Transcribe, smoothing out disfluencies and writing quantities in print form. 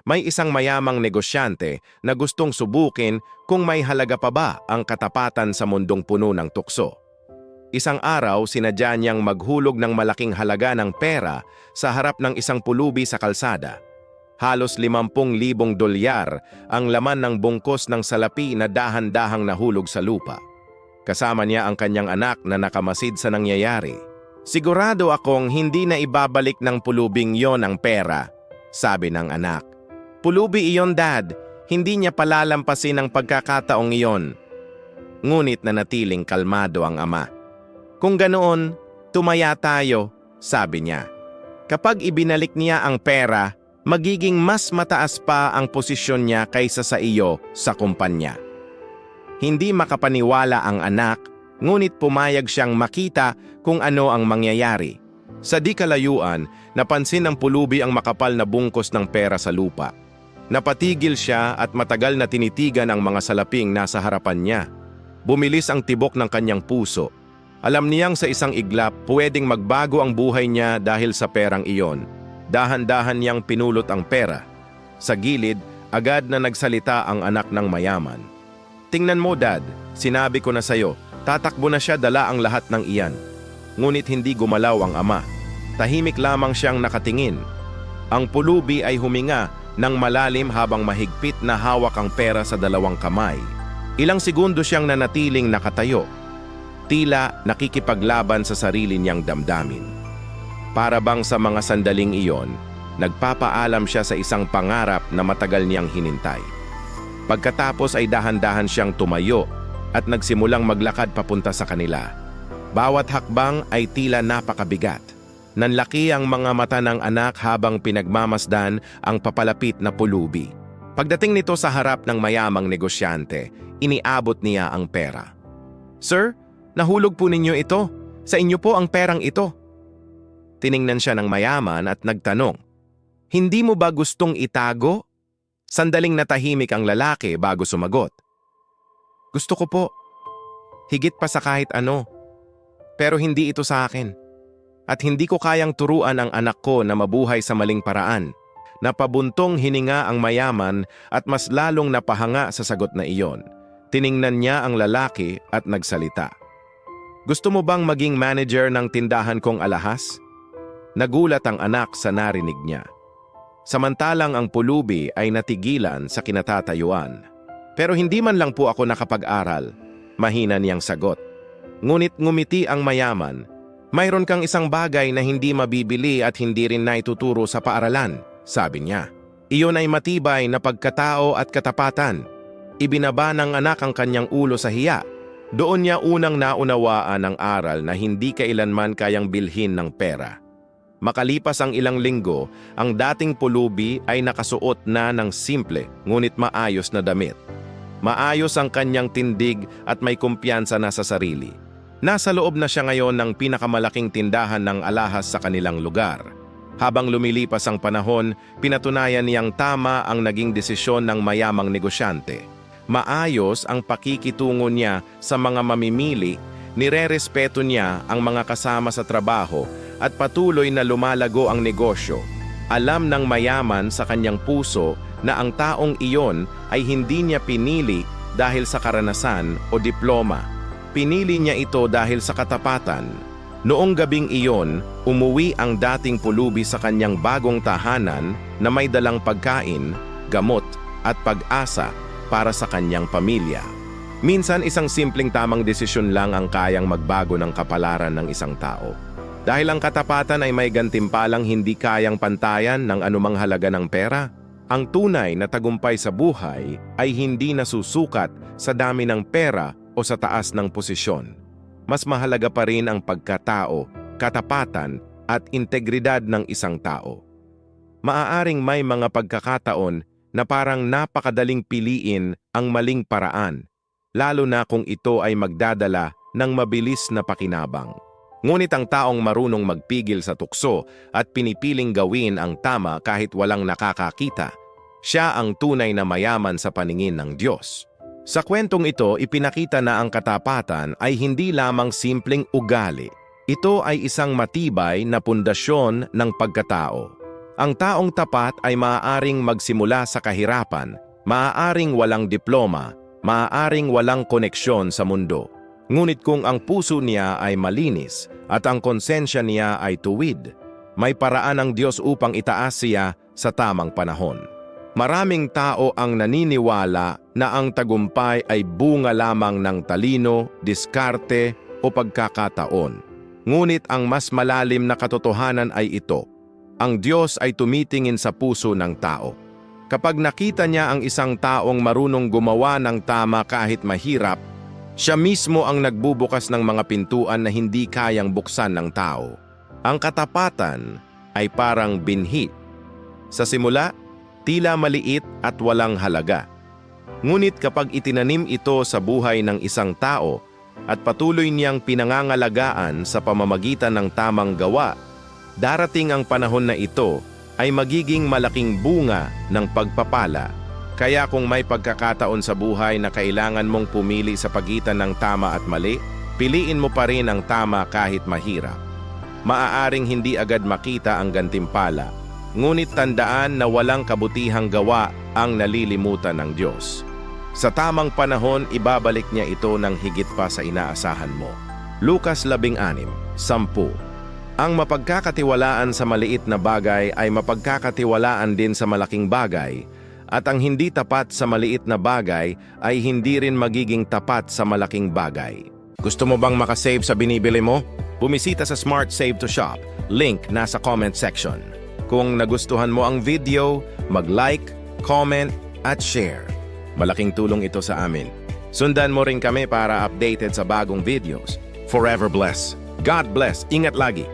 may isang mayamang negosyante na gustong subukin kung may halaga pa ba ang katapatan sa mundong puno ng tukso. Isang araw, sinadya niyang maghulog ng malaking halaga ng pera sa harap ng isang pulubi sa kalsada. Halos 50,000 dolyar ang laman ng bungkos ng salapi na dahan-dahang nahulog sa lupa. Kasama niya ang kanyang anak na nakamasid sa nangyayari. "Sigurado akong hindi na ibabalik ng pulubing yon ang pera," sabi ng anak. "Pulubi iyon, Dad. Hindi niya palalampasin ang pagkakataong iyon." Ngunit nanatiling kalmado ang ama. "Kung ganoon, tumaya tayo," sabi niya. "Kapag ibinalik niya ang pera, magiging mas mataas pa ang posisyon niya kaysa sa iyo sa kumpanya." Hindi makapaniwala ang anak, ngunit pumayag siyang makita kung ano ang mangyayari. Sa di kalayuan, napansin ng pulubi ang makapal na bungkos ng pera sa lupa. Napatigil siya at matagal na tinitigan ang mga salaping nasa harapan niya. Bumilis ang tibok ng kanyang puso. Alam niyang sa isang iglap, pwedeng magbago ang buhay niya dahil sa perang iyon. Dahan-dahan niyang pinulot ang pera. Sa gilid, agad na nagsalita ang anak ng mayaman. "Tingnan mo, Dad, sinabi ko na sayo, tatakbo na siya dala ang lahat ng iyan." Ngunit hindi gumalaw ang ama. Tahimik lamang siyang nakatingin. Ang pulubi ay huminga ng malalim habang mahigpit na hawak ang pera sa dalawang kamay. Ilang segundo siyang nanatiling nakatayo. Tila nakikipaglaban sa sarili niyang damdamin. Para bang sa mga sandaling iyon, nagpapaalam siya sa isang pangarap na matagal niyang hinintay. Pagkatapos ay dahan-dahan siyang tumayo at nagsimulang maglakad papunta sa kanila. Bawat hakbang ay tila napakabigat. Nanlaki ang mga mata ng anak habang pinagmamasdan ang papalapit na pulubi. Pagdating nito sa harap ng mayamang negosyante, iniabot niya ang pera. "Sir, nahulog po ninyo ito. Sa inyo po ang perang ito." Tiningnan siya ng mayaman at nagtanong, "Hindi mo ba gustong itago?" Sandaling natahimik ang lalaki bago sumagot. "Gusto ko po. Higit pa sa kahit ano. Pero hindi ito sa akin. At hindi ko kayang turuan ang anak ko na mabuhay sa maling paraan." Napabuntong hininga ang mayaman at mas lalong napahanga sa sagot na iyon. Tiningnan niya ang lalaki at nagsalita. "Gusto mo bang maging manager ng tindahan kong alahas?" Nagulat ang anak sa narinig niya. Samantalang ang pulubi ay natigilan sa kinatatayuan. "Pero hindi man lang po ako nakapag-aral," mahina niyang sagot. Ngunit ngumiti ang mayaman. "Mayroon kang isang bagay na hindi mabibili at hindi rin naituturo sa paaralan," sabi niya. "Iyon ay matibay na pagkatao at katapatan." Ibinaba ng anak ang kanyang ulo sa hiya. Doon niya unang naunawaan ang aral na hindi kailanman kayang bilhin ng pera. Makalipas ang ilang linggo, ang dating pulubi ay nakasuot na ng simple ngunit maayos na damit. Maayos ang kanyang tindig at may kumpiyansa na sa sarili. Nasa loob na siya ngayon ng pinakamalaking tindahan ng alahas sa kanilang lugar. Habang lumilipas ang panahon, pinatunayan niyang tama ang naging desisyon ng mayamang negosyante. Maayos ang pakikitungo niya sa mga mamimili, nirerespeto niya ang mga kasama sa trabaho at patuloy na lumalago ang negosyo. Alam ng mayaman sa kanyang puso na ang taong iyon ay hindi niya pinili dahil sa karanasan o diploma. Pinili niya ito dahil sa katapatan. Noong gabing iyon, umuwi ang dating pulubi sa kanyang bagong tahanan na may dalang pagkain, gamot at pag-asa para sa kanyang pamilya. Minsan isang simpleng tamang desisyon lang ang kayang magbago ng kapalaran ng isang tao. Dahil ang katapatan ay may gantimpalang hindi kayang pantayan ng anumang halaga ng pera, ang tunay na tagumpay sa buhay ay hindi nasusukat sa dami ng pera o sa taas ng posisyon. Mas mahalaga pa rin ang pagkatao, katapatan at integridad ng isang tao. Maaaring may mga pagkakataon na parang napakadaling piliin ang maling paraan, lalo na kung ito ay magdadala ng mabilis na pakinabang. Ngunit ang taong marunong magpigil sa tukso at pinipiling gawin ang tama kahit walang nakakakita, siya ang tunay na mayaman sa paningin ng Diyos. Sa kwentong ito, ipinakita na ang katapatan ay hindi lamang simpleng ugali. Ito ay isang matibay na pundasyon ng pagkatao. Ang taong tapat ay maaaring magsimula sa kahirapan, maaaring walang diploma, maaaring walang koneksyon sa mundo. Ngunit kung ang puso niya ay malinis at ang konsensya niya ay tuwid, may paraan ng Diyos upang itaas siya sa tamang panahon. Maraming tao ang naniniwala na ang tagumpay ay bunga lamang ng talino, diskarte o pagkakataon. Ngunit ang mas malalim na katotohanan ay ito: ang Diyos ay tumitingin sa puso ng tao. Kapag nakita niya ang isang taong marunong gumawa ng tama kahit mahirap, siya mismo ang nagbubukas ng mga pintuan na hindi kayang buksan ng tao. Ang katapatan ay parang binhi. Sa simula, tila maliit at walang halaga. Ngunit kapag itinanim ito sa buhay ng isang tao at patuloy niyang pinangangalagaan sa pamamagitan ng tamang gawa, darating ang panahon na ito ay magiging malaking bunga ng pagpapala. Kaya kung may pagkakataon sa buhay na kailangan mong pumili sa pagitan ng tama at mali, piliin mo pa rin ang tama kahit mahirap. Maaaring hindi agad makita ang gantimpala, ngunit tandaan na walang kabutihang gawa ang nalilimutan ng Diyos. Sa tamang panahon, ibabalik niya ito ng higit pa sa inaasahan mo. Lucas 16:10. Ang mapagkakatiwalaan sa maliit na bagay ay mapagkakatiwalaan din sa malaking bagay, at ang hindi tapat sa maliit na bagay ay hindi rin magiging tapat sa malaking bagay. Gusto mo bang makasave sa binibili mo? Bumisita sa Smart Save to Shop. Link nasa comment section. Kung nagustuhan mo ang video, mag-like, comment, at share. Malaking tulong ito sa amin. Sundan mo rin kami para updated sa bagong videos. Forever bless. God bless. Ingat lagi.